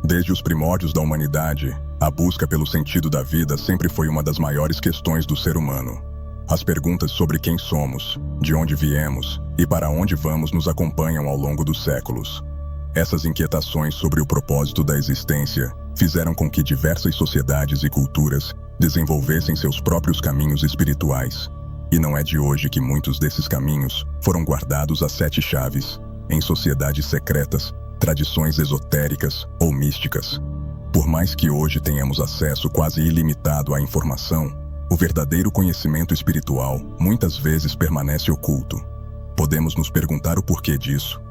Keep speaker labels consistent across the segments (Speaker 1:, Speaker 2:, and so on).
Speaker 1: Desde os primórdios da humanidade, a busca pelo sentido da vida sempre foi uma das maiores questões do ser humano. As perguntas sobre quem somos, de onde viemos e para onde vamos nos acompanham ao longo dos séculos. Essas inquietações sobre o propósito da existência fizeram com que diversas sociedades e culturas desenvolvessem seus próprios caminhos espirituais. E não é de hoje que muitos desses caminhos foram guardados a 7 chaves, em sociedades secretas, tradições esotéricas ou místicas. Por mais que hoje tenhamos acesso quase ilimitado à informação, o verdadeiro conhecimento espiritual muitas vezes permanece oculto. Podemos nos perguntar o porquê disso.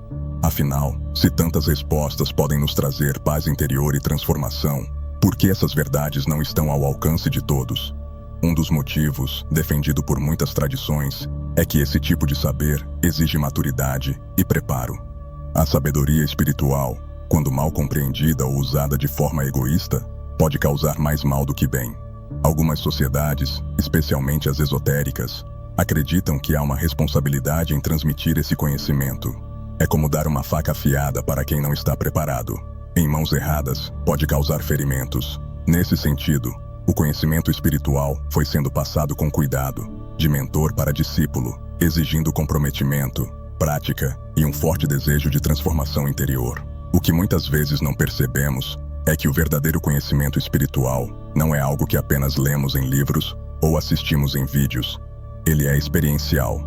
Speaker 1: Afinal, se tantas respostas podem nos trazer paz interior e transformação, por que essas verdades não estão ao alcance de todos? Um dos motivos, defendido por muitas tradições, é que esse tipo de saber exige maturidade e preparo. A sabedoria espiritual, quando mal compreendida ou usada de forma egoísta, pode causar mais mal do que bem. Algumas sociedades, especialmente as esotéricas, acreditam que há uma responsabilidade em transmitir esse conhecimento. É como dar uma faca afiada para quem não está preparado. Em mãos erradas, pode causar ferimentos. Nesse sentido, o conhecimento espiritual foi sendo passado com cuidado, de mentor para discípulo, exigindo comprometimento, prática e um forte desejo de transformação interior. O que muitas vezes não percebemos é que o verdadeiro conhecimento espiritual não é algo que apenas lemos em livros ou assistimos em vídeos. Ele é experiencial.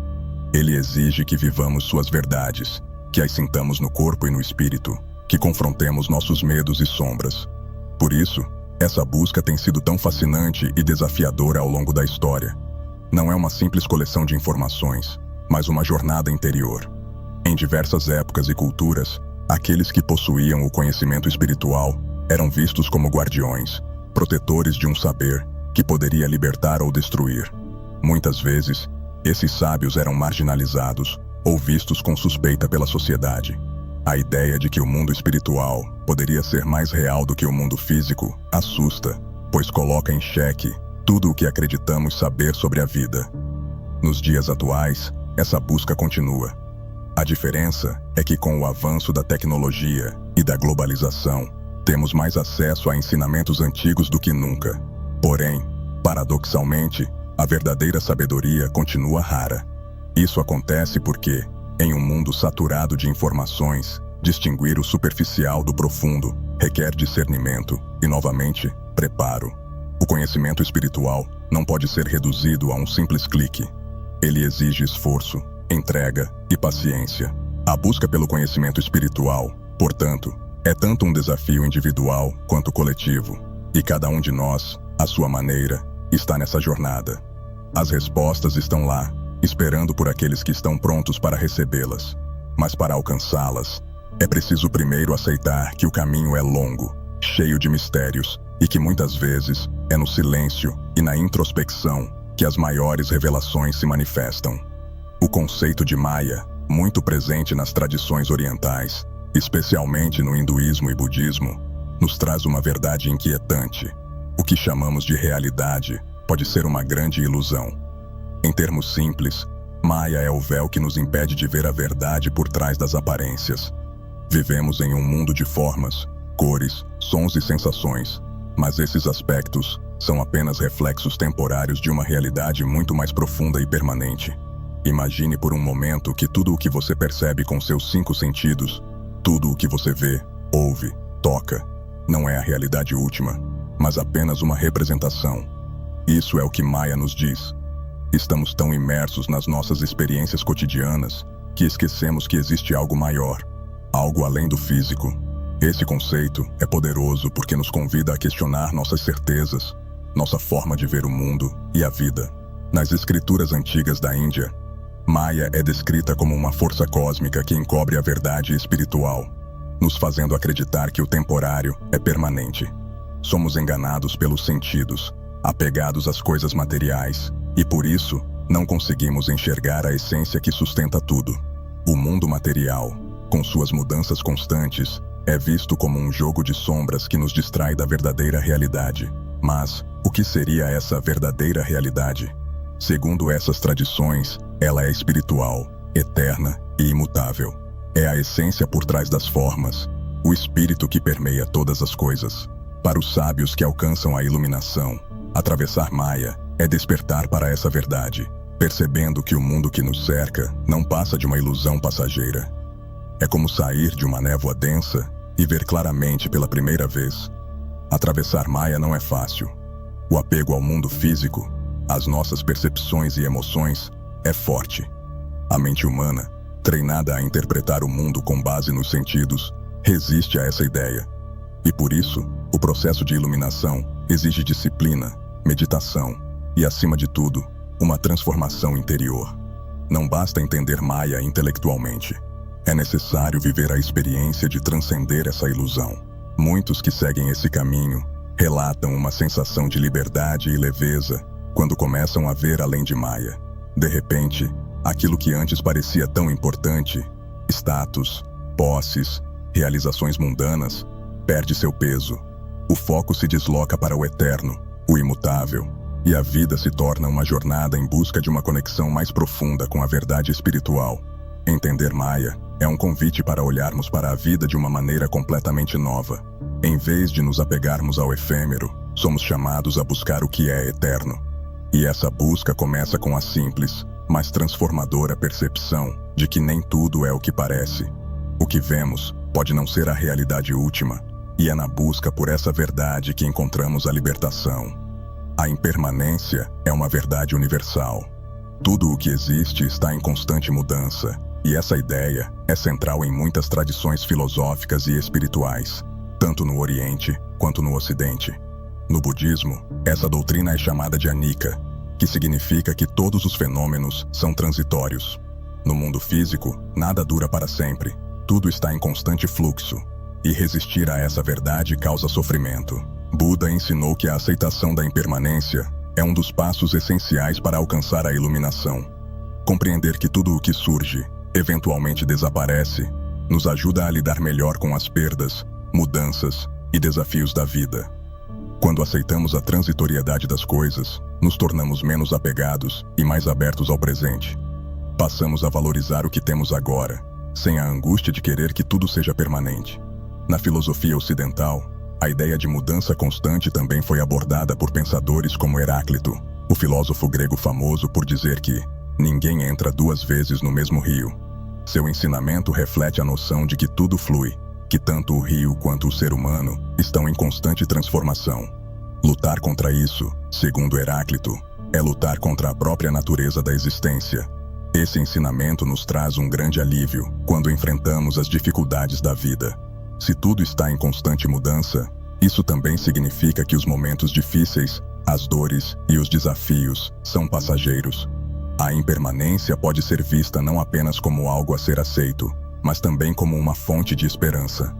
Speaker 1: Ele exige que vivamos suas verdades, que as sintamos no corpo e no espírito, que confrontemos nossos medos e sombras. Por isso, essa busca tem sido tão fascinante e desafiadora ao longo da história. Não é uma simples coleção de informações, mas uma jornada interior. Em diversas épocas e culturas, aqueles que possuíam o conhecimento espiritual eram vistos como guardiões, protetores de um saber que poderia libertar ou destruir. Muitas vezes, esses sábios eram marginalizados ou vistos com suspeita pela sociedade. A ideia de que o mundo espiritual poderia ser mais real do que o mundo físico assusta, pois coloca em xeque tudo o que acreditamos saber sobre a vida. Nos dias atuais, essa busca continua. A diferença é que com o avanço da tecnologia e da globalização, temos mais acesso a ensinamentos antigos do que nunca. Porém, paradoxalmente, a verdadeira sabedoria continua rara. Isso acontece porque, em um mundo saturado de informações, distinguir o superficial do profundo requer discernimento e, novamente, preparo. O conhecimento espiritual não pode ser reduzido a um simples clique. Ele exige esforço, entrega e paciência. A busca pelo conhecimento espiritual, portanto, é tanto um desafio individual quanto coletivo, e cada um de nós, à sua maneira, está nessa jornada. As respostas estão lá, esperando por aqueles que estão prontos para recebê-las. Mas para alcançá-las, é preciso primeiro aceitar que o caminho é longo, cheio de mistérios, e que muitas vezes é no silêncio e na introspecção que as maiores revelações se manifestam. O conceito de Maya, muito presente nas tradições orientais, especialmente no hinduísmo e budismo, nos traz uma verdade inquietante. O que chamamos de realidade pode ser uma grande ilusão. Em termos simples, Maya é o véu que nos impede de ver a verdade por trás das aparências. Vivemos em um mundo de formas, cores, sons e sensações, mas esses aspectos são apenas reflexos temporários de uma realidade muito mais profunda e permanente. Imagine por um momento que tudo o que você percebe com seus 5 sentidos, tudo o que você vê, ouve, toca, não é a realidade última, mas apenas uma representação. Isso é o que Maya nos diz. Estamos tão imersos nas nossas experiências cotidianas que esquecemos que existe algo maior, algo além do físico. Esse conceito é poderoso porque nos convida a questionar nossas certezas, nossa forma de ver o mundo e a vida. Nas escrituras antigas da Índia, Maya é descrita como uma força cósmica que encobre a verdade espiritual, nos fazendo acreditar que o temporário é permanente. Somos enganados pelos sentidos, apegados às coisas materiais, e por isso não conseguimos enxergar a essência que sustenta tudo. O mundo material, com suas mudanças constantes, é visto como um jogo de sombras que nos distrai da verdadeira realidade. Mas, o que seria essa verdadeira realidade? Segundo essas tradições, ela é espiritual, eterna e imutável. É a essência por trás das formas, o espírito que permeia todas as coisas. Para os sábios que alcançam a iluminação, atravessar Maya é despertar para essa verdade, percebendo que o mundo que nos cerca não passa de uma ilusão passageira. É como sair de uma névoa densa e ver claramente pela primeira vez. Atravessar Maya não é fácil. O apego ao mundo físico, às nossas percepções e emoções, é forte. A mente humana, treinada a interpretar o mundo com base nos sentidos, resiste a essa ideia. E por isso, o processo de iluminação exige disciplina, meditação e, acima de tudo, uma transformação interior. Não basta entender Maya intelectualmente. É necessário viver a experiência de transcender essa ilusão. Muitos que seguem esse caminho relatam uma sensação de liberdade e leveza quando começam a ver além de Maya. De repente, aquilo que antes parecia tão importante, status, posses, realizações mundanas, perde seu peso. O foco se desloca para o eterno, o imutável, e a vida se torna uma jornada em busca de uma conexão mais profunda com a verdade espiritual. Entender Maya é um convite para olharmos para a vida de uma maneira completamente nova. Em vez de nos apegarmos ao efêmero, somos chamados a buscar o que é eterno. E essa busca começa com a simples, mas transformadora percepção de que nem tudo é o que parece. O que vemos pode não ser a realidade última, e é na busca por essa verdade que encontramos a libertação. A impermanência é uma verdade universal. Tudo o que existe está em constante mudança, e essa ideia é central em muitas tradições filosóficas e espirituais, tanto no Oriente quanto no Ocidente. No budismo, essa doutrina é chamada de Anicca, que significa que todos os fenômenos são transitórios. No mundo físico, nada dura para sempre, tudo está em constante fluxo, e resistir a essa verdade causa sofrimento. Buda ensinou que a aceitação da impermanência é um dos passos essenciais para alcançar a iluminação. Compreender que tudo o que surge, eventualmente desaparece, nos ajuda a lidar melhor com as perdas, mudanças e desafios da vida. Quando aceitamos a transitoriedade das coisas, nos tornamos menos apegados e mais abertos ao presente. Passamos a valorizar o que temos agora, sem a angústia de querer que tudo seja permanente. Na filosofia ocidental, a ideia de mudança constante também foi abordada por pensadores como Heráclito, o filósofo grego famoso por dizer que ninguém entra duas vezes no mesmo rio. Seu ensinamento reflete a noção de que tudo flui, que tanto o rio quanto o ser humano estão em constante transformação. Lutar contra isso, segundo Heráclito, é lutar contra a própria natureza da existência. Esse ensinamento nos traz um grande alívio quando enfrentamos as dificuldades da vida. Se tudo está em constante mudança, isso também significa que os momentos difíceis, as dores e os desafios são passageiros. A impermanência pode ser vista não apenas como algo a ser aceito, mas também como uma fonte de esperança.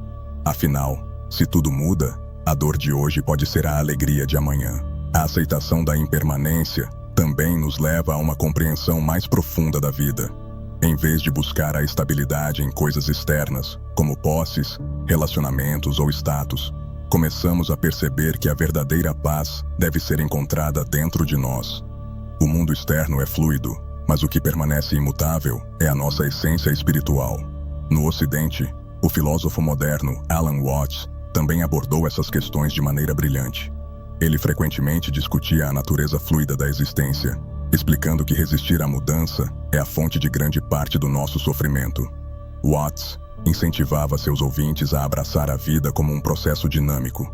Speaker 1: Afinal, se tudo muda, a dor de hoje pode ser a alegria de amanhã. A aceitação da impermanência também nos leva a uma compreensão mais profunda da vida. Em vez de buscar a estabilidade em coisas externas, como posses, relacionamentos ou status, começamos a perceber que a verdadeira paz deve ser encontrada dentro de nós. O mundo externo é fluido, mas o que permanece imutável é a nossa essência espiritual. No Ocidente, o filósofo moderno Alan Watts também abordou essas questões de maneira brilhante. Ele frequentemente discutia a natureza fluida da existência, explicando que resistir à mudança é a fonte de grande parte do nosso sofrimento. Watts incentivava seus ouvintes a abraçar a vida como um processo dinâmico,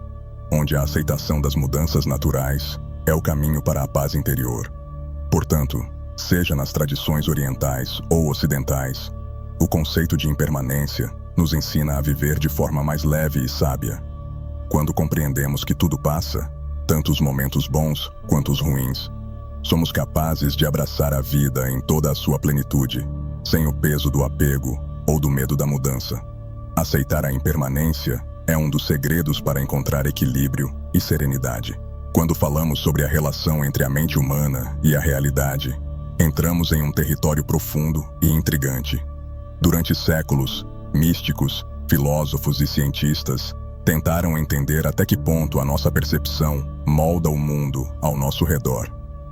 Speaker 1: onde a aceitação das mudanças naturais é o caminho para a paz interior. Portanto, seja nas tradições orientais ou ocidentais, o conceito de impermanência nos ensina a viver de forma mais leve e sábia. Quando compreendemos que tudo passa, tanto os momentos bons quanto os ruins, somos capazes de abraçar a vida em toda a sua plenitude, sem o peso do apego ou do medo da mudança. Aceitar a impermanência é um dos segredos para encontrar equilíbrio e serenidade. Quando falamos sobre a relação entre a mente humana e a realidade, entramos em um território profundo e intrigante. Durante séculos, místicos, filósofos e cientistas tentaram entender até que ponto a nossa percepção molda o mundo ao nosso redor.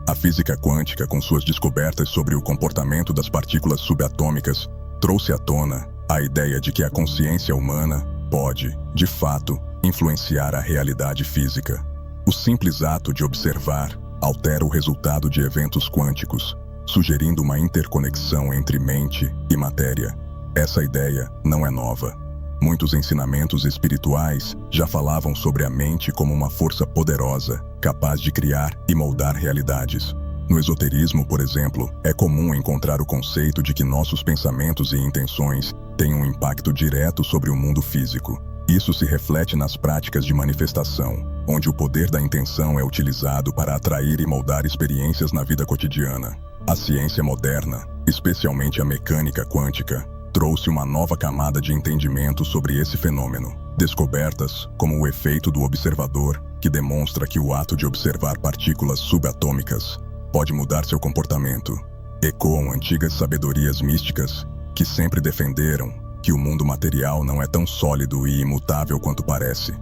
Speaker 1: A física quântica, com suas descobertas sobre o comportamento das partículas subatômicas, trouxe à tona a ideia de que a consciência humana pode, de fato, influenciar a realidade física. O simples ato de observar altera o resultado de eventos quânticos, sugerindo uma interconexão entre mente e matéria. Essa ideia não é nova. Muitos ensinamentos espirituais já falavam sobre a mente como uma força poderosa, capaz de criar e moldar realidades. No esoterismo, por exemplo, é comum encontrar o conceito de que nossos pensamentos e intenções têm um impacto direto sobre o mundo físico. Isso se reflete nas práticas de manifestação, onde o poder da intenção é utilizado para atrair e moldar experiências na vida cotidiana. A ciência moderna, especialmente a mecânica quântica, trouxe uma nova camada de entendimento sobre esse fenômeno. Descobertas, como o efeito do observador, que demonstra que o ato de observar partículas subatômicas pode mudar seu comportamento, ecoam antigas sabedorias místicas que sempre defenderam que o mundo material não é tão sólido e imutável quanto parece.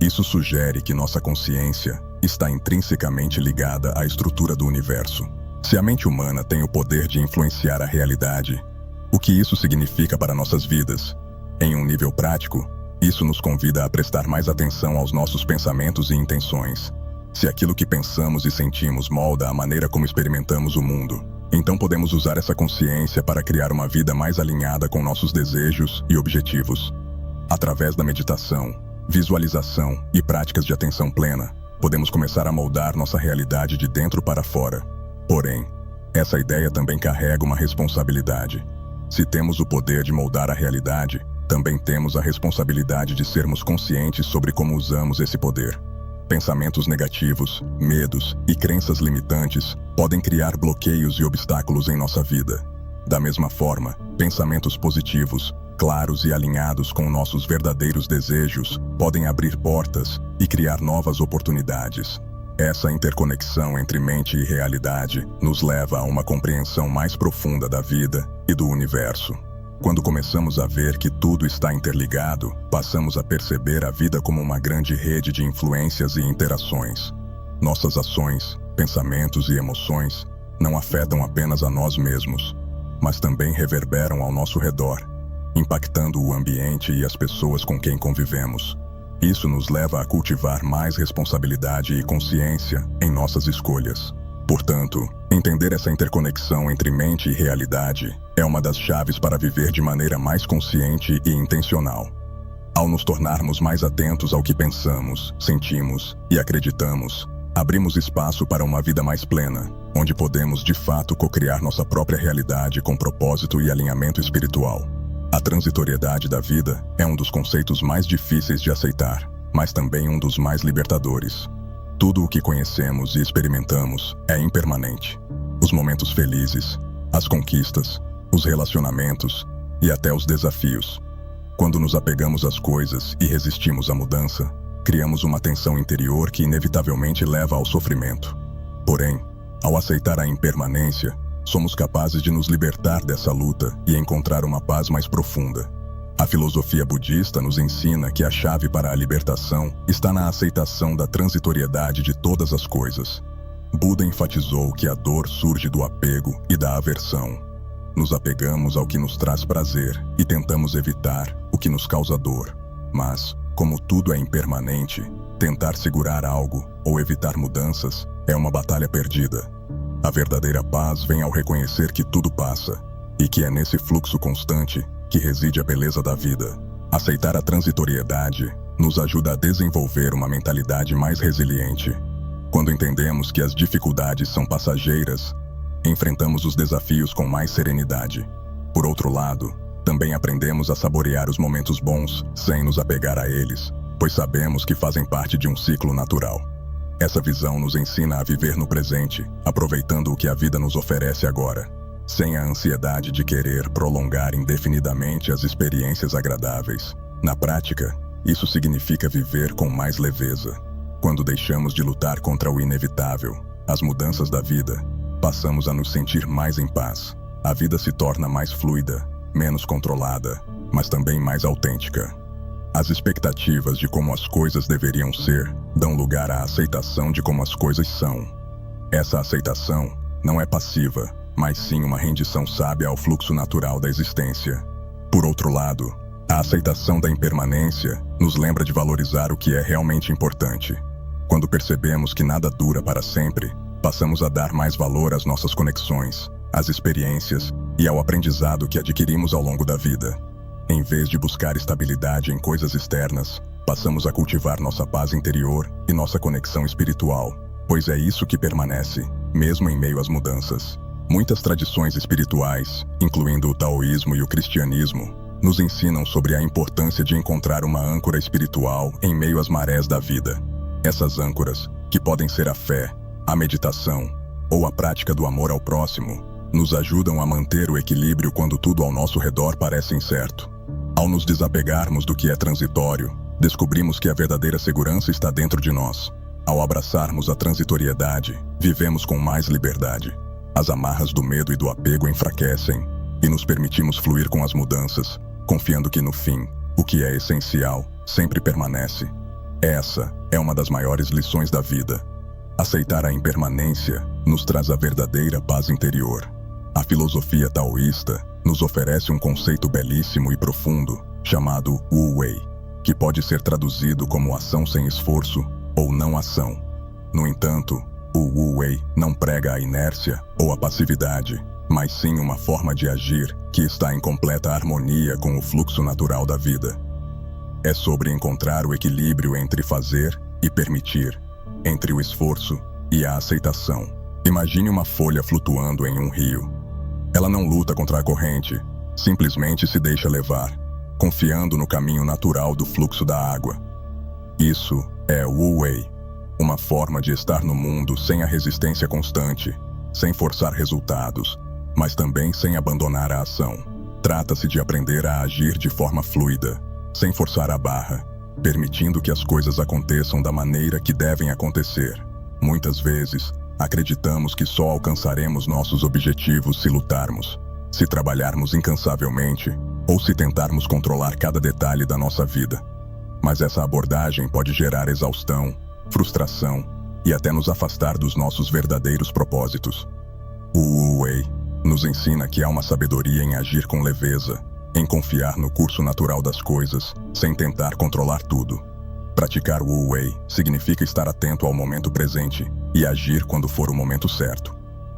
Speaker 1: Isso sugere que nossa consciência está intrinsecamente ligada à estrutura do universo. Se a mente humana tem o poder de influenciar a realidade, o que isso significa para nossas vidas? Em um nível prático, isso nos convida a prestar mais atenção aos nossos pensamentos e intenções. Se aquilo que pensamos e sentimos molda a maneira como experimentamos o mundo, então podemos usar essa consciência para criar uma vida mais alinhada com nossos desejos e objetivos. Através da meditação, visualização e práticas de atenção plena, podemos começar a moldar nossa realidade de dentro para fora. Porém, essa ideia também carrega uma responsabilidade. Se temos o poder de moldar a realidade, também temos a responsabilidade de sermos conscientes sobre como usamos esse poder. Pensamentos negativos, medos e crenças limitantes podem criar bloqueios e obstáculos em nossa vida. Da mesma forma, pensamentos positivos, claros e alinhados com nossos verdadeiros desejos, podem abrir portas e criar novas oportunidades. Essa interconexão entre mente e realidade nos leva a uma compreensão mais profunda da vida e do universo. Quando começamos a ver que tudo está interligado, passamos a perceber a vida como uma grande rede de influências e interações. Nossas ações, pensamentos e emoções não afetam apenas a nós mesmos, mas também reverberam ao nosso redor, impactando o ambiente e as pessoas com quem convivemos. Isso nos leva a cultivar mais responsabilidade e consciência em nossas escolhas. Portanto, entender essa interconexão entre mente e realidade é uma das chaves para viver de maneira mais consciente e intencional. Ao nos tornarmos mais atentos ao que pensamos, sentimos e acreditamos, abrimos espaço para uma vida mais plena, onde podemos de fato co-criar nossa própria realidade com propósito e alinhamento espiritual. A transitoriedade da vida é um dos conceitos mais difíceis de aceitar, mas também um dos mais libertadores. Tudo o que conhecemos e experimentamos é impermanente. Os momentos felizes, as conquistas, os relacionamentos e até os desafios. Quando nos apegamos às coisas e resistimos à mudança, criamos uma tensão interior que inevitavelmente leva ao sofrimento. Porém, ao aceitar a impermanência, somos capazes de nos libertar dessa luta e encontrar uma paz mais profunda. A filosofia budista nos ensina que a chave para a libertação está na aceitação da transitoriedade de todas as coisas. Buda enfatizou que a dor surge do apego e da aversão. Nos apegamos ao que nos traz prazer e tentamos evitar o que nos causa dor. Mas, como tudo é impermanente, tentar segurar algo ou evitar mudanças é uma batalha perdida. A verdadeira paz vem ao reconhecer que tudo passa e que é nesse fluxo constante que reside a beleza da vida. Aceitar a transitoriedade nos ajuda a desenvolver uma mentalidade mais resiliente. Quando entendemos que as dificuldades são passageiras, enfrentamos os desafios com mais serenidade. Por outro lado, também aprendemos a saborear os momentos bons sem nos apegar a eles, pois sabemos que fazem parte de um ciclo natural. Essa visão nos ensina a viver no presente, aproveitando o que a vida nos oferece agora, sem a ansiedade de querer prolongar indefinidamente as experiências agradáveis. Na prática, isso significa viver com mais leveza. Quando deixamos de lutar contra o inevitável, as mudanças da vida, passamos a nos sentir mais em paz. A vida se torna mais fluida, menos controlada, mas também mais autêntica. As expectativas de como as coisas deveriam ser dão lugar à aceitação de como as coisas são. Essa aceitação não é passiva, mas sim uma rendição sábia ao fluxo natural da existência. Por outro lado, A aceitação da impermanência nos lembra de valorizar o que é realmente importante. Quando percebemos que nada dura para sempre, passamos a dar mais valor às nossas conexões, às experiências e ao aprendizado que adquirimos ao longo da vida. Em vez de buscar estabilidade em coisas externas, passamos a cultivar nossa paz interior e nossa conexão espiritual, pois é isso que permanece, mesmo em meio às mudanças. Muitas tradições espirituais, incluindo o taoísmo e o cristianismo, nos ensinam sobre a importância de encontrar uma âncora espiritual em meio às marés da vida. Essas âncoras, que podem ser a fé, a meditação ou a prática do amor ao próximo, nos ajudam a manter o equilíbrio quando tudo ao nosso redor parece incerto. Ao nos desapegarmos do que é transitório, descobrimos que a verdadeira segurança está dentro de nós. Ao abraçarmos a transitoriedade, vivemos com mais liberdade. As amarras do medo e do apego enfraquecem e nos permitimos fluir com as mudanças, confiando que no fim, o que é essencial sempre permanece. Essa é uma das maiores lições da vida. Aceitar a impermanência nos traz a verdadeira paz interior. A filosofia taoísta nos oferece um conceito belíssimo e profundo chamado Wu Wei, que pode ser traduzido como ação sem esforço ou não ação. No entanto, o Wu Wei não prega a inércia ou a passividade, mas sim uma forma de agir que está em completa harmonia com o fluxo natural da vida. É sobre encontrar o equilíbrio entre fazer e permitir, entre o esforço e a aceitação. Imagine uma folha flutuando em um rio. Ela não luta contra a corrente, simplesmente se deixa levar, confiando no caminho natural do fluxo da água. Isso é Wu Wei, uma forma de estar no mundo sem a resistência constante, sem forçar resultados, mas também sem abandonar a ação. Trata-se de aprender a agir de forma fluida, sem forçar a barra, permitindo que as coisas aconteçam da maneira que devem acontecer. Muitas vezes, acreditamos que só alcançaremos nossos objetivos se lutarmos, se trabalharmos incansavelmente ou se tentarmos controlar cada detalhe da nossa vida. Mas essa abordagem pode gerar exaustão, frustração e até nos afastar dos nossos verdadeiros propósitos. O Wu Wei nos ensina que há uma sabedoria em agir com leveza, em confiar no curso natural das coisas, sem tentar controlar tudo. Praticar Wu Wei significa estar atento ao momento presente e agir quando for o momento certo.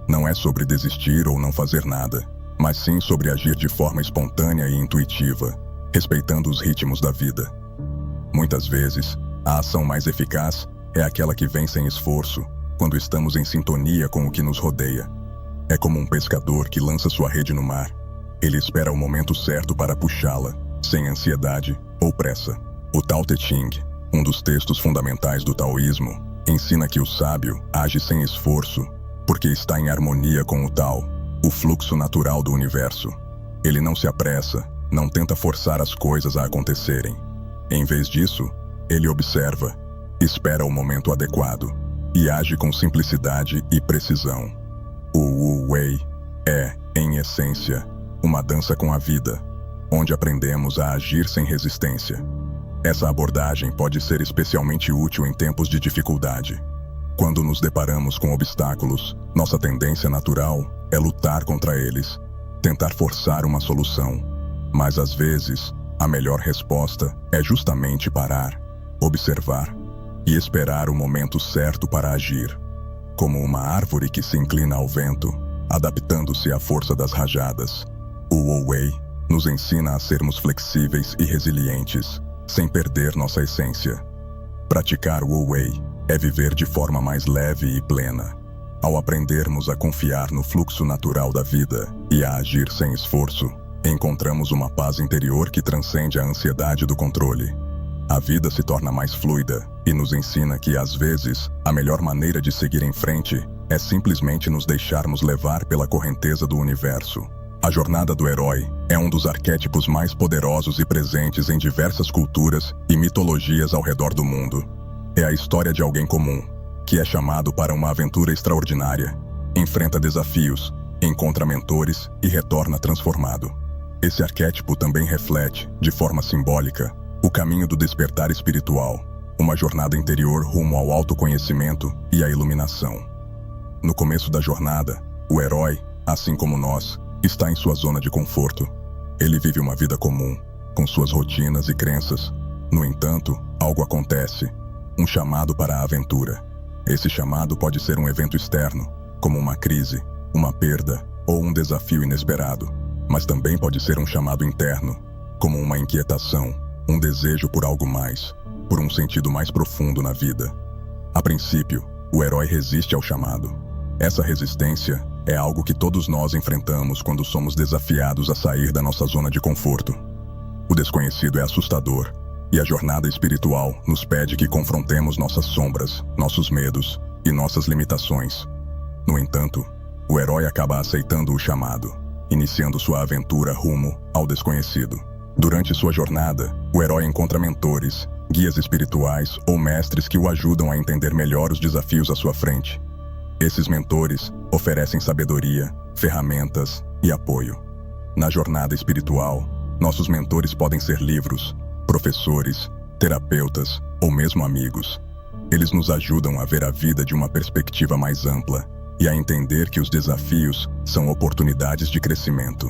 Speaker 1: Não é sobre desistir ou não fazer nada, mas sim sobre agir de forma espontânea e intuitiva, respeitando os ritmos da vida. Muitas vezes, a ação mais eficaz é aquela que vem sem esforço, quando estamos em sintonia com o que nos rodeia. É como um pescador que lança sua rede no mar. Ele espera o momento certo para puxá-la, sem ansiedade ou pressa. O Tao Te Ching, um dos textos fundamentais do taoísmo, ensina que o sábio age sem esforço, porque está em harmonia com o Tao, o fluxo natural do universo. Ele não se apressa, não tenta forçar as coisas a acontecerem. Em vez disso, ele observa, espera o momento adequado e age com simplicidade e precisão. O Wu Wei é, em essência, uma dança com a vida, onde aprendemos a agir sem resistência. Essa abordagem pode ser especialmente útil em tempos de dificuldade. Quando nos deparamos com obstáculos, nossa tendência natural é lutar contra eles, tentar forçar uma solução. Mas às vezes, a melhor resposta é justamente parar, observar e esperar o momento certo para agir. Como uma árvore que se inclina ao vento, adaptando-se à força das rajadas. O Wu Wei nos ensina a sermos flexíveis e resilientes, sem perder nossa essência. Praticar Wu Wei é viver de forma mais leve e plena. Ao aprendermos a confiar no fluxo natural da vida e a agir sem esforço, encontramos uma paz interior que transcende a ansiedade do controle. A vida se torna mais fluida e nos ensina que, às vezes, a melhor maneira de seguir em frente é simplesmente nos deixarmos levar pela correnteza do universo. A jornada do herói é um dos arquétipos mais poderosos e presentes em diversas culturas e mitologias ao redor do mundo. É a história de alguém comum, que é chamado para uma aventura extraordinária, enfrenta desafios, encontra mentores e retorna transformado. Esse arquétipo também reflete, de forma simbólica, o caminho do despertar espiritual, uma jornada interior rumo ao autoconhecimento e à iluminação. No começo da jornada, o herói, assim como nós, está em sua zona de conforto. Ele vive uma vida comum, com suas rotinas e crenças. No entanto, algo acontece, um chamado para a aventura. Esse chamado pode ser um evento externo, como uma crise, uma perda ou um desafio inesperado, mas também pode ser um chamado interno, como uma inquietação, um desejo por algo mais, por um sentido mais profundo na vida. A princípio, o herói resiste ao chamado. Essa resistência é algo que todos nós enfrentamos quando somos desafiados a sair da nossa zona de conforto. O desconhecido é assustador, e a jornada espiritual nos pede que confrontemos nossas sombras, nossos medos e nossas limitações. No entanto, o herói acaba aceitando o chamado, iniciando sua aventura rumo ao desconhecido. Durante sua jornada, o herói encontra mentores, guias espirituais ou mestres que o ajudam a entender melhor os desafios à sua frente. Esses mentores oferecem sabedoria, ferramentas e apoio. Na jornada espiritual, nossos mentores podem ser livros, professores, terapeutas ou mesmo amigos. Eles nos ajudam a ver a vida de uma perspectiva mais ampla e a entender que os desafios são oportunidades de crescimento.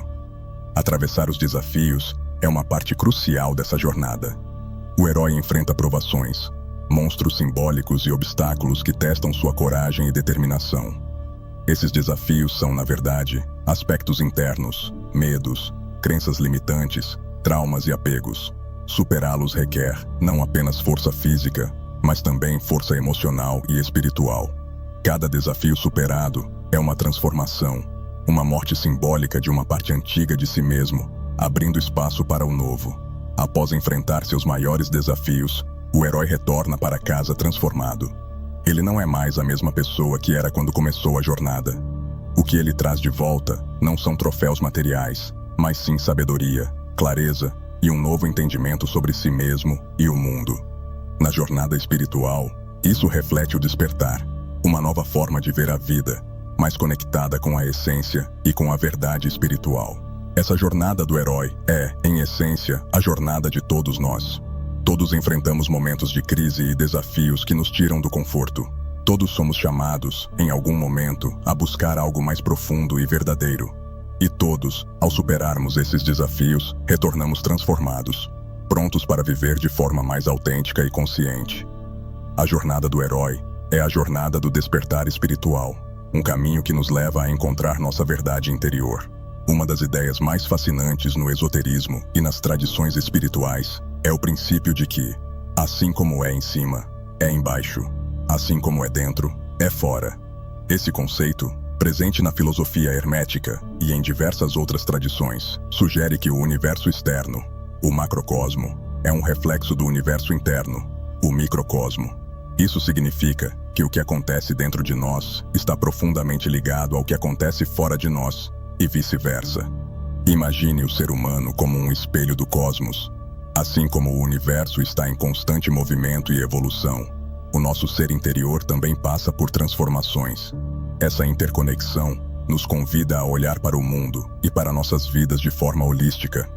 Speaker 1: Atravessar os desafios é uma parte crucial dessa jornada. O herói enfrenta provações, monstros simbólicos e obstáculos que testam sua coragem e determinação. Esses desafios são, na verdade, aspectos internos, medos, crenças limitantes, traumas e apegos. Superá-los requer não apenas força física, mas também força emocional e espiritual. Cada desafio superado é uma transformação, uma morte simbólica de uma parte antiga de si mesmo, abrindo espaço para o novo. Após enfrentar seus maiores desafios, o herói retorna para casa transformado. Ele não é mais a mesma pessoa que era quando começou a jornada. O que ele traz de volta não são troféus materiais, mas sim sabedoria, clareza e um novo entendimento sobre si mesmo e o mundo. Na jornada espiritual, isso reflete o despertar, uma nova forma de ver a vida, mais conectada com a essência e com a verdade espiritual. Essa jornada do herói é, em essência, a jornada de todos nós. Todos enfrentamos momentos de crise e desafios que nos tiram do conforto. Todos somos chamados, em algum momento, a buscar algo mais profundo e verdadeiro. E todos, ao superarmos esses desafios, retornamos transformados, prontos para viver de forma mais autêntica e consciente. A jornada do herói é a jornada do despertar espiritual, um caminho que nos leva a encontrar nossa verdade interior. Uma das ideias mais fascinantes no esoterismo e nas tradições espirituais é o princípio de que, assim como é em cima, é embaixo, assim como é dentro, é fora. Esse conceito, presente na filosofia hermética e em diversas outras tradições, sugere que o universo externo, o macrocosmo, é um reflexo do universo interno, o microcosmo. Isso significa que o que acontece dentro de nós está profundamente ligado ao que acontece fora de nós, e vice-versa. Imagine o ser humano como um espelho do cosmos. Assim como o universo está em constante movimento e evolução, o nosso ser interior também passa por transformações. Essa interconexão nos convida a olhar para o mundo e para nossas vidas de forma holística.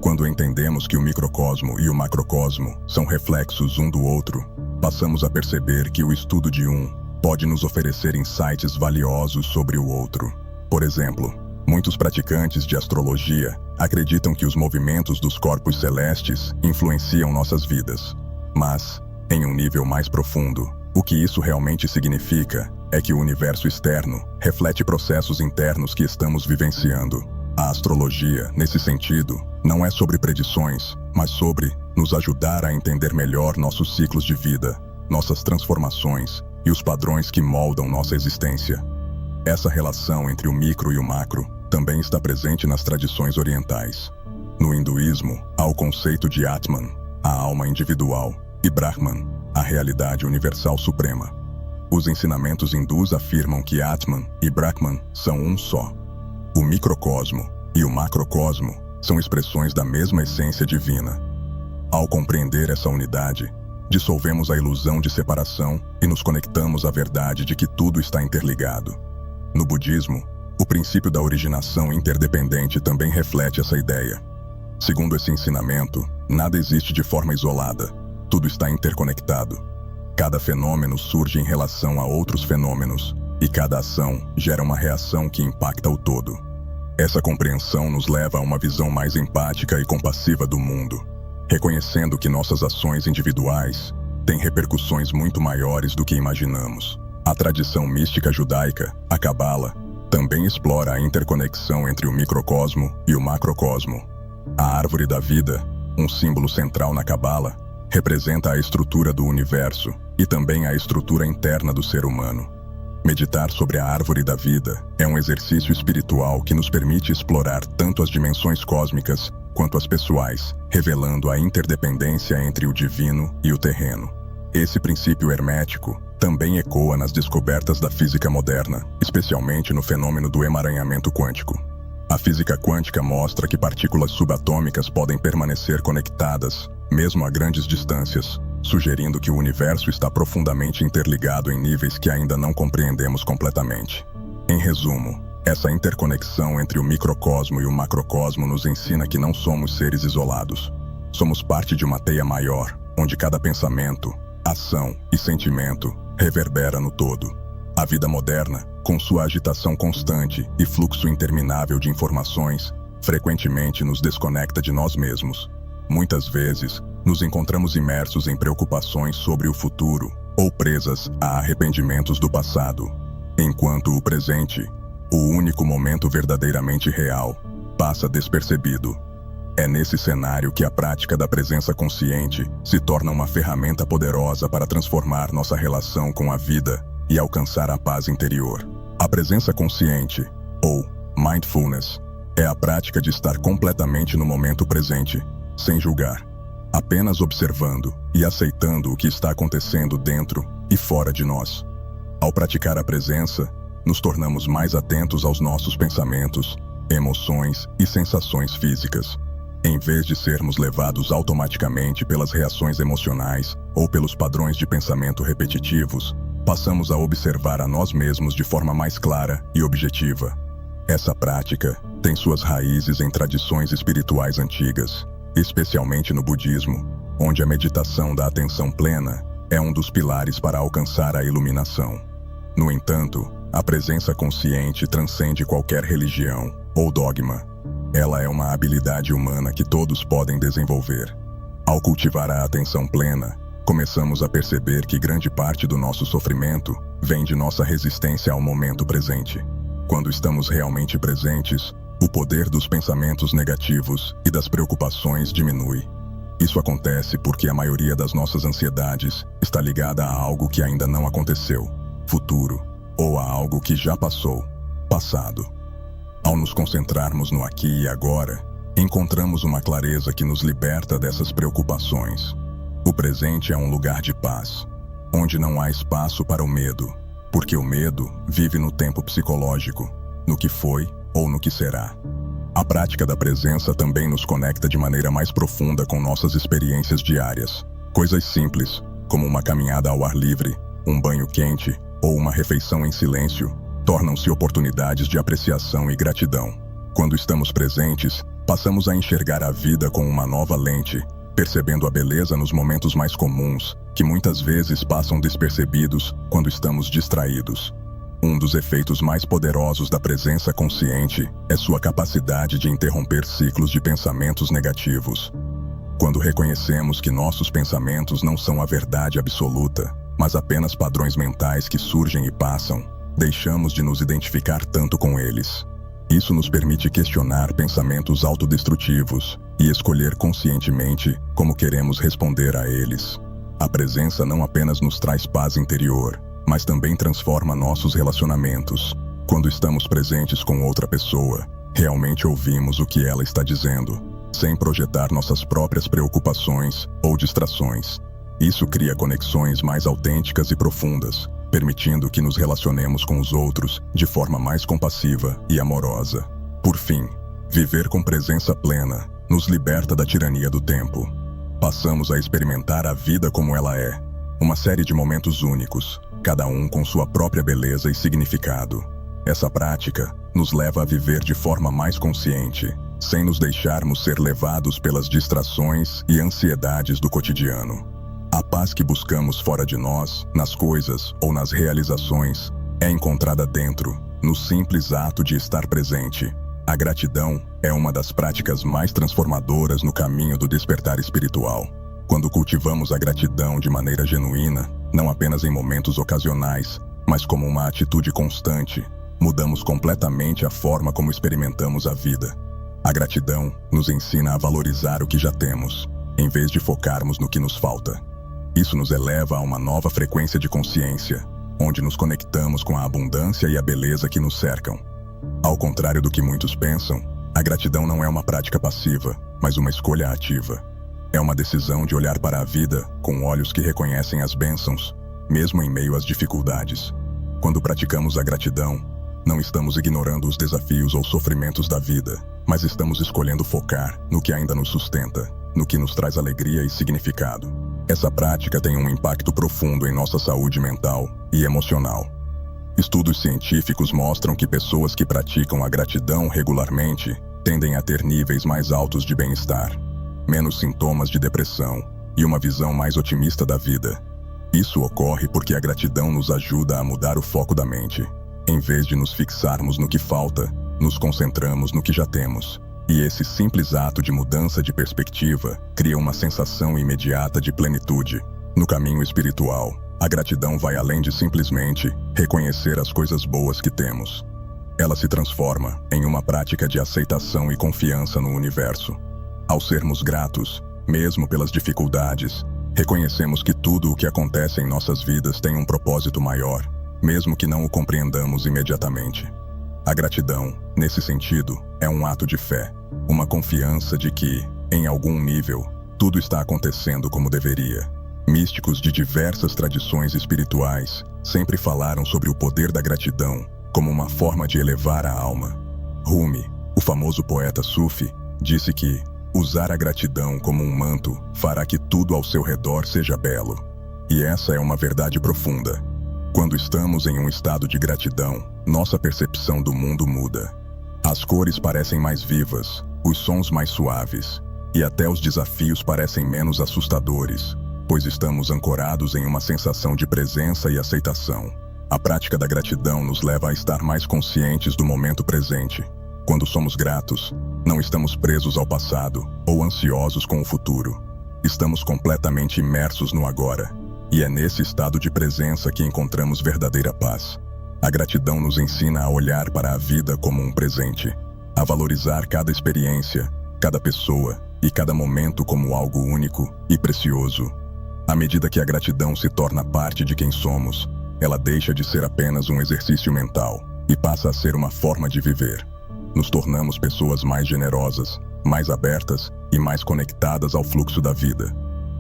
Speaker 1: Quando entendemos que o microcosmo e o macrocosmo são reflexos um do outro, passamos a perceber que o estudo de um pode nos oferecer insights valiosos sobre o outro. Por exemplo, muitos praticantes de astrologia acreditam que os movimentos dos corpos celestes influenciam nossas vidas. Mas, em um nível mais profundo, o que isso realmente significa é que o universo externo reflete processos internos que estamos vivenciando. A astrologia, nesse sentido, não é sobre predições, mas sobre nos ajudar a entender melhor nossos ciclos de vida, nossas transformações e os padrões que moldam nossa existência. Essa relação entre o micro e o macro também está presente nas tradições orientais. No hinduísmo, há o conceito de Atman, a alma individual, e Brahman, a realidade universal suprema. Os ensinamentos hindus afirmam que Atman e Brahman são um só. O microcosmo e o macrocosmo são expressões da mesma essência divina. Ao compreender essa unidade, dissolvemos a ilusão de separação e nos conectamos à verdade de que tudo está interligado. No budismo, o princípio da originação interdependente também reflete essa ideia. Segundo esse ensinamento, nada existe de forma isolada, tudo está interconectado. Cada fenômeno surge em relação a outros fenômenos, e cada ação gera uma reação que impacta o todo. Essa compreensão nos leva a uma visão mais empática e compassiva do mundo, reconhecendo que nossas ações individuais têm repercussões muito maiores do que imaginamos. A tradição mística judaica, a Cabala, também explora a interconexão entre o microcosmo e o macrocosmo. A árvore da vida, um símbolo central na Cabala, representa a estrutura do universo e também a estrutura interna do ser humano. Meditar sobre a árvore da vida é um exercício espiritual que nos permite explorar tanto as dimensões cósmicas quanto as pessoais, revelando a interdependência entre o divino e o terreno. Esse princípio hermético também ecoa nas descobertas da física moderna, especialmente no fenômeno do emaranhamento quântico. A física quântica mostra que partículas subatômicas podem permanecer conectadas, mesmo a grandes distâncias, sugerindo que o universo está profundamente interligado em níveis que ainda não compreendemos completamente. Em resumo, essa interconexão entre o microcosmo e o macrocosmo nos ensina que não somos seres isolados. Somos parte de uma teia maior, onde cada pensamento, ação e sentimento reverbera no todo. A vida moderna, com sua agitação constante e fluxo interminável de informações, frequentemente nos desconecta de nós mesmos. Muitas vezes, nos encontramos imersos em preocupações sobre o futuro ou presas a arrependimentos do passado, enquanto o presente, o único momento verdadeiramente real, passa despercebido. É nesse cenário que a prática da presença consciente se torna uma ferramenta poderosa para transformar nossa relação com a vida e alcançar a paz interior. A presença consciente, ou mindfulness, é a prática de estar completamente no momento presente, sem julgar, apenas observando e aceitando o que está acontecendo dentro e fora de nós. Ao praticar a presença, nos tornamos mais atentos aos nossos pensamentos, emoções e sensações físicas. Em vez de sermos levados automaticamente pelas reações emocionais ou pelos padrões de pensamento repetitivos, passamos a observar a nós mesmos de forma mais clara e objetiva. Essa prática tem suas raízes em tradições espirituais antigas, especialmente no budismo, onde a meditação da atenção plena é um dos pilares para alcançar a iluminação. No entanto, a presença consciente transcende qualquer religião ou dogma. Ela é uma habilidade humana que todos podem desenvolver. Ao cultivar a atenção plena, começamos a perceber que grande parte do nosso sofrimento vem de nossa resistência ao momento presente. Quando estamos realmente presentes, o poder dos pensamentos negativos e das preocupações diminui. Isso acontece porque a maioria das nossas ansiedades está ligada a algo que ainda não aconteceu, futuro, ou a algo que já passou, passado. Ao nos concentrarmos no aqui e agora, encontramos uma clareza que nos liberta dessas preocupações. O presente é um lugar de paz, onde não há espaço para o medo, porque o medo vive no tempo psicológico, no que foi ou no que será. A prática da presença também nos conecta de maneira mais profunda com nossas experiências diárias. Coisas simples, como uma caminhada ao ar livre, um banho quente ou uma refeição em silêncio, tornam-se oportunidades de apreciação e gratidão. Quando estamos presentes, passamos a enxergar a vida com uma nova lente, percebendo a beleza nos momentos mais comuns, que muitas vezes passam despercebidos quando estamos distraídos. Um dos efeitos mais poderosos da presença consciente é sua capacidade de interromper ciclos de pensamentos negativos. Quando reconhecemos que nossos pensamentos não são a verdade absoluta, mas apenas padrões mentais que surgem e passam, deixamos de nos identificar tanto com eles. Isso nos permite questionar pensamentos autodestrutivos e escolher conscientemente como queremos responder a eles. A presença não apenas nos traz paz interior, mas também transforma nossos relacionamentos. Quando estamos presentes com outra pessoa, realmente ouvimos o que ela está dizendo, sem projetar nossas próprias preocupações ou distrações. Isso cria conexões mais autênticas e profundas, permitindo que nos relacionemos com os outros de forma mais compassiva e amorosa. Por fim, viver com presença plena nos liberta da tirania do tempo. Passamos a experimentar a vida como ela é, uma série de momentos únicos, cada um com sua própria beleza e significado. Essa prática nos leva a viver de forma mais consciente, sem nos deixarmos ser levados pelas distrações e ansiedades do cotidiano. A paz que buscamos fora de nós, nas coisas ou nas realizações, é encontrada dentro, no simples ato de estar presente. A gratidão é uma das práticas mais transformadoras no caminho do despertar espiritual. Quando cultivamos a gratidão de maneira genuína, não apenas em momentos ocasionais, mas como uma atitude constante, mudamos completamente a forma como experimentamos a vida. A gratidão nos ensina a valorizar o que já temos, em vez de focarmos no que nos falta. Isso nos eleva a uma nova frequência de consciência, onde nos conectamos com a abundância e a beleza que nos cercam. Ao contrário do que muitos pensam, a gratidão não é uma prática passiva, mas uma escolha ativa. É uma decisão de olhar para a vida com olhos que reconhecem as bênçãos, mesmo em meio às dificuldades. Quando praticamos a gratidão, não estamos ignorando os desafios ou sofrimentos da vida, mas estamos escolhendo focar no que ainda nos sustenta, no que nos traz alegria e significado. Essa prática tem um impacto profundo em nossa saúde mental e emocional. Estudos científicos mostram que pessoas que praticam a gratidão regularmente tendem a ter níveis mais altos de bem-estar, menos sintomas de depressão e uma visão mais otimista da vida. Isso ocorre porque a gratidão nos ajuda a mudar o foco da mente. Em vez de nos fixarmos no que falta, nos concentramos no que já temos. E esse simples ato de mudança de perspectiva cria uma sensação imediata de plenitude. No caminho espiritual, a gratidão vai além de simplesmente reconhecer as coisas boas que temos. Ela se transforma em uma prática de aceitação e confiança no universo. Ao sermos gratos, mesmo pelas dificuldades, reconhecemos que tudo o que acontece em nossas vidas tem um propósito maior, mesmo que não o compreendamos imediatamente. A gratidão, nesse sentido, é um ato de fé, uma confiança de que, em algum nível, tudo está acontecendo como deveria. Místicos de diversas tradições espirituais sempre falaram sobre o poder da gratidão como uma forma de elevar a alma. Rumi, o famoso poeta sufi, disse que usar a gratidão como um manto fará que tudo ao seu redor seja belo. E essa é uma verdade profunda. Quando estamos em um estado de gratidão, nossa percepção do mundo muda. As cores parecem mais vivas, os sons mais suaves, e até os desafios parecem menos assustadores, pois estamos ancorados em uma sensação de presença e aceitação. A prática da gratidão nos leva a estar mais conscientes do momento presente. Quando somos gratos, não estamos presos ao passado ou ansiosos com o futuro. Estamos completamente imersos no agora. E é nesse estado de presença que encontramos verdadeira paz. A gratidão nos ensina a olhar para a vida como um presente, a valorizar cada experiência, cada pessoa e cada momento como algo único e precioso. À medida que a gratidão se torna parte de quem somos, ela deixa de ser apenas um exercício mental e passa a ser uma forma de viver. Nos tornamos pessoas mais generosas, mais abertas e mais conectadas ao fluxo da vida.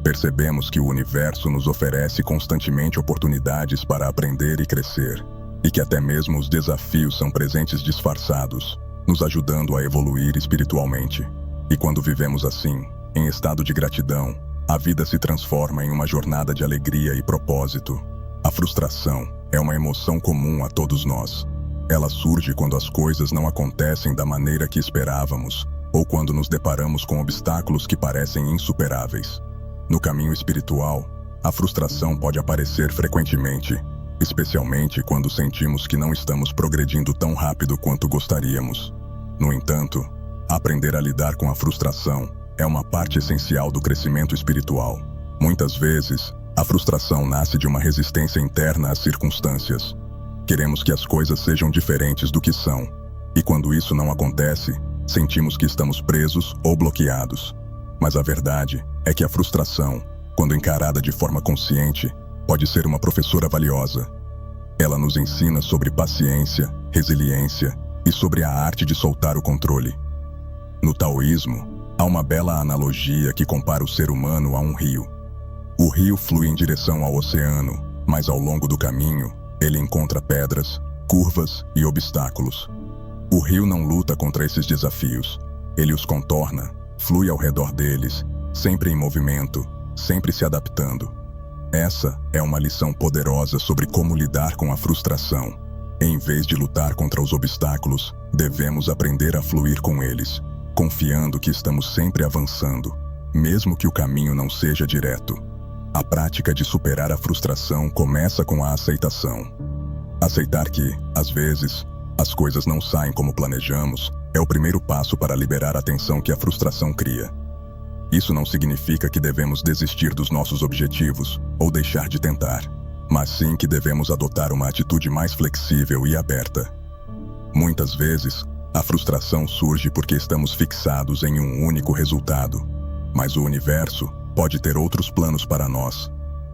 Speaker 1: Percebemos que o universo nos oferece constantemente oportunidades para aprender e crescer, e que até mesmo os desafios são presentes disfarçados, nos ajudando a evoluir espiritualmente. E quando vivemos assim, em estado de gratidão, a vida se transforma em uma jornada de alegria e propósito. A frustração é uma emoção comum a todos nós. Ela surge quando as coisas não acontecem da maneira que esperávamos, ou quando nos deparamos com obstáculos que parecem insuperáveis. No caminho espiritual, a frustração pode aparecer frequentemente, especialmente quando sentimos que não estamos progredindo tão rápido quanto gostaríamos. No entanto, aprender a lidar com a frustração é uma parte essencial do crescimento espiritual. Muitas vezes, a frustração nasce de uma resistência interna às circunstâncias. Queremos que as coisas sejam diferentes do que são, e quando isso não acontece, sentimos que estamos presos ou bloqueados. Mas a verdade é que a frustração, quando encarada de forma consciente, pode ser uma professora valiosa. Ela nos ensina sobre paciência, resiliência e sobre a arte de soltar o controle. No taoísmo, há uma bela analogia que compara o ser humano a um rio. O rio flui em direção ao oceano, mas ao longo do caminho, ele encontra pedras, curvas e obstáculos. O rio não luta contra esses desafios, ele os contorna, flui ao redor deles, sempre em movimento, sempre se adaptando. Essa é uma lição poderosa sobre como lidar com a frustração. Em vez de lutar contra os obstáculos, devemos aprender a fluir com eles, confiando que estamos sempre avançando, mesmo que o caminho não seja direto. A prática de superar a frustração começa com a aceitação. Aceitar que, às vezes, as coisas não saem como planejamos é o primeiro passo para liberar a tensão que a frustração cria. Isso não significa que devemos desistir dos nossos objetivos ou deixar de tentar, mas sim que devemos adotar uma atitude mais flexível e aberta. Muitas vezes, a frustração surge porque estamos fixados em um único resultado, mas o universo pode ter outros planos para nós.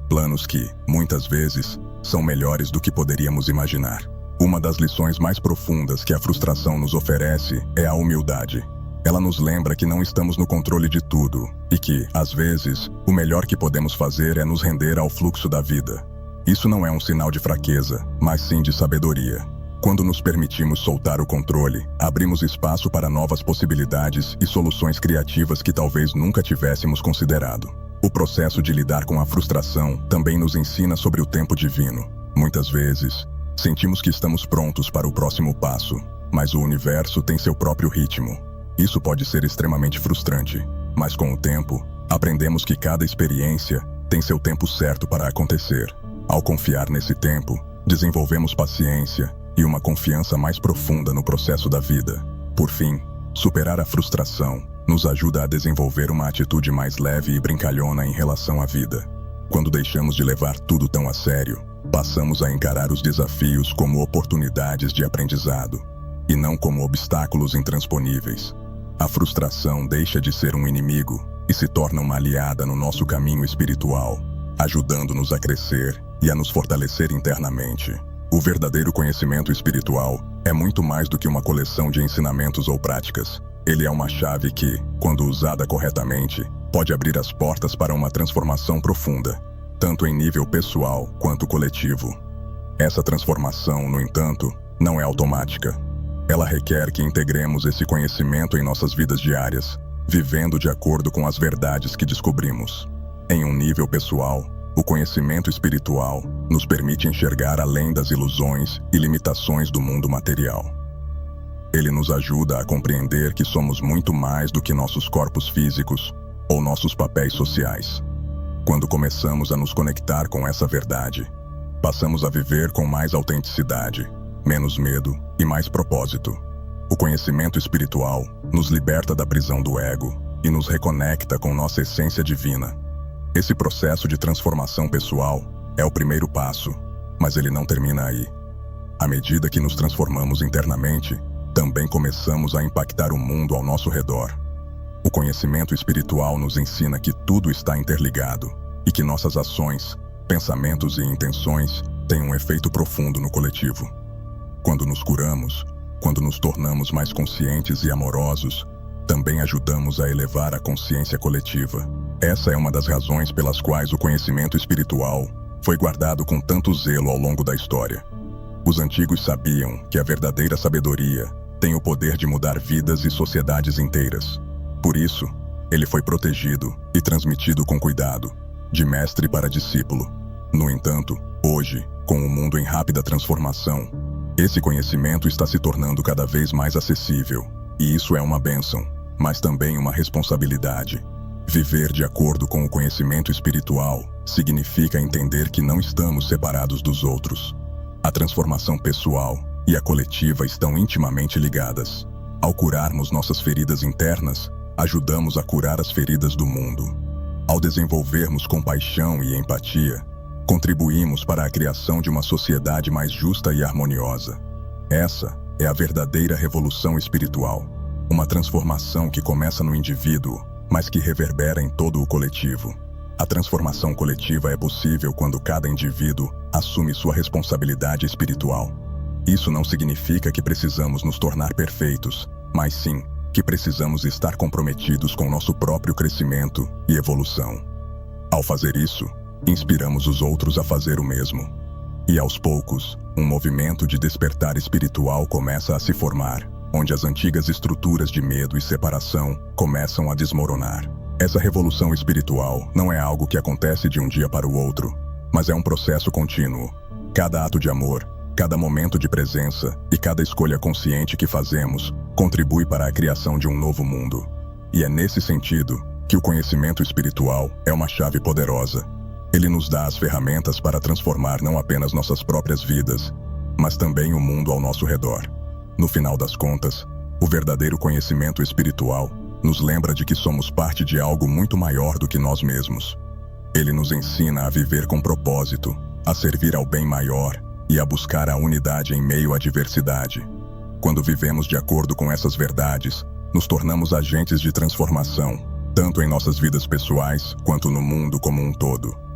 Speaker 1: Planos que, muitas vezes, são melhores do que poderíamos imaginar. Uma das lições mais profundas que a frustração nos oferece é a humildade. Ela nos lembra que não estamos no controle de tudo e que, às vezes, o melhor que podemos fazer é nos render ao fluxo da vida. Isso não é um sinal de fraqueza, mas sim de sabedoria. Quando nos permitimos soltar o controle, abrimos espaço para novas possibilidades e soluções criativas que talvez nunca tivéssemos considerado. O processo de lidar com a frustração também nos ensina sobre o tempo divino. Muitas vezes, sentimos que estamos prontos para o próximo passo, mas o universo tem seu próprio ritmo. Isso pode ser extremamente frustrante, mas com o tempo, aprendemos que cada experiência tem seu tempo certo para acontecer. Ao confiar nesse tempo, desenvolvemos paciência e uma confiança mais profunda no processo da vida. Por fim, superar a frustração nos ajuda a desenvolver uma atitude mais leve e brincalhona em relação à vida. Quando deixamos de levar tudo tão a sério, passamos a encarar os desafios como oportunidades de aprendizado, e não como obstáculos intransponíveis. A frustração deixa de ser um inimigo e se torna uma aliada no nosso caminho espiritual, ajudando-nos a crescer e a nos fortalecer internamente. O verdadeiro conhecimento espiritual é muito mais do que uma coleção de ensinamentos ou práticas. Ele é uma chave que, quando usada corretamente, pode abrir as portas para uma transformação profunda, tanto em nível pessoal quanto coletivo. Essa transformação, no entanto, não é automática. Ela requer que integremos esse conhecimento em nossas vidas diárias, vivendo de acordo com as verdades que descobrimos. Em um nível pessoal, o conhecimento espiritual nos permite enxergar além das ilusões e limitações do mundo material. Ele nos ajuda a compreender que somos muito mais do que nossos corpos físicos ou nossos papéis sociais. Quando começamos a nos conectar com essa verdade, passamos a viver com mais autenticidade, menos medo e mais propósito. O conhecimento espiritual nos liberta da prisão do ego e nos reconecta com nossa essência divina. Esse processo de transformação pessoal é o primeiro passo, mas ele não termina aí. À medida que nos transformamos internamente, também começamos a impactar o mundo ao nosso redor. O conhecimento espiritual nos ensina que tudo está interligado e que nossas ações, pensamentos e intenções têm um efeito profundo no coletivo. Quando nos curamos, quando nos tornamos mais conscientes e amorosos, também ajudamos a elevar a consciência coletiva. Essa é uma das razões pelas quais o conhecimento espiritual foi guardado com tanto zelo ao longo da história. Os antigos sabiam que a verdadeira sabedoria tem o poder de mudar vidas e sociedades inteiras. Por isso, ele foi protegido e transmitido com cuidado, de mestre para discípulo. No entanto, hoje, com o mundo em rápida transformação, esse conhecimento está se tornando cada vez mais acessível, e isso é uma bênção, mas também uma responsabilidade. Viver de acordo com o conhecimento espiritual significa entender que não estamos separados dos outros. A transformação pessoal e a coletiva estão intimamente ligadas. Ao curarmos nossas feridas internas, ajudamos a curar as feridas do mundo. Ao desenvolvermos compaixão e empatia, contribuímos para a criação de uma sociedade mais justa e harmoniosa. Essa é a verdadeira revolução espiritual. Uma transformação que começa no indivíduo, mas que reverbera em todo o coletivo. A transformação coletiva é possível quando cada indivíduo assume sua responsabilidade espiritual. Isso não significa que precisamos nos tornar perfeitos, mas sim que precisamos estar comprometidos com nosso próprio crescimento e evolução. Ao fazer isso, inspiramos os outros a fazer o mesmo. E aos poucos, um movimento de despertar espiritual começa a se formar, onde as antigas estruturas de medo e separação começam a desmoronar. Essa revolução espiritual não é algo que acontece de um dia para o outro, mas é um processo contínuo. Cada ato de amor, cada momento de presença e cada escolha consciente que fazemos contribui para a criação de um novo mundo. E é nesse sentido que o conhecimento espiritual é uma chave poderosa. Ele nos dá as ferramentas para transformar não apenas nossas próprias vidas, mas também o mundo ao nosso redor. No final das contas, O verdadeiro conhecimento espiritual nos lembra de que somos parte de algo muito maior do que nós mesmos. Ele nos ensina a viver com propósito, a servir ao bem maior e a buscar a unidade em meio à diversidade. Quando vivemos de acordo com essas verdades, nos tornamos agentes de transformação, tanto em nossas vidas pessoais quanto no mundo como um todo.